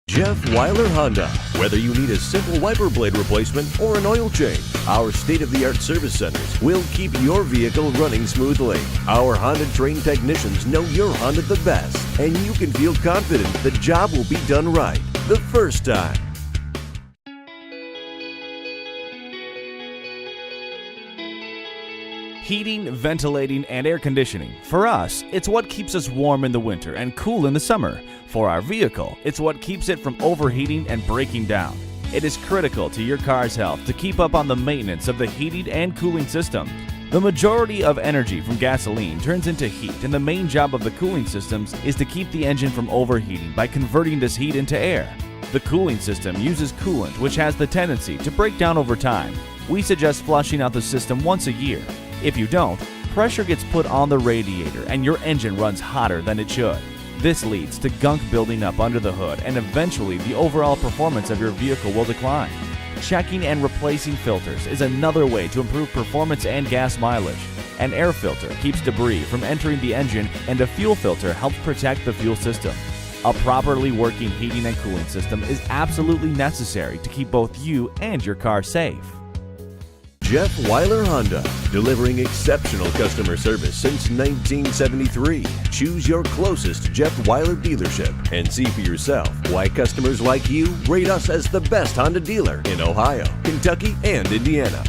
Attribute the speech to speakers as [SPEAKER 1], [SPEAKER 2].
[SPEAKER 1] Jeff Weiler Honda. Whether you need a simple wiper blade replacement or an oil change, our state-of-the-art service centers will keep your vehicle running smoothly. Our Honda-trained technicians know your Honda the best, and you can feel confident the job will be done right the first time.
[SPEAKER 2] Heating, ventilating, and air conditioning. For us, it's what keeps us warm in the winter and cool in the summer. For our vehicle, it's what keeps it from overheating and breaking down. It is critical to your car's health to keep up on the maintenance of the heating and cooling system. The majority of energy from gasoline turns into heat, and the main job of the cooling systems is to keep the engine from overheating by converting this heat into air. The cooling system uses coolant, which has the tendency to break down over time. We suggest flushing out the system once a year. If you don't, pressure gets put on the radiator and your engine runs hotter than it should. This leads to gunk building up under the hood, and eventually the overall performance of your vehicle will decline. Checking and replacing filters is another way to improve performance and gas mileage. An air filter keeps debris from entering the engine, and a fuel filter helps protect the fuel system. A properly working heating and cooling system is absolutely necessary to keep both you and your car safe.
[SPEAKER 1] Jeff Weiler Honda, delivering exceptional customer service since 1973. Choose your closest Jeff Weiler dealership and see for yourself why customers like you rate us as the best Honda dealer in Ohio, Kentucky, and Indiana.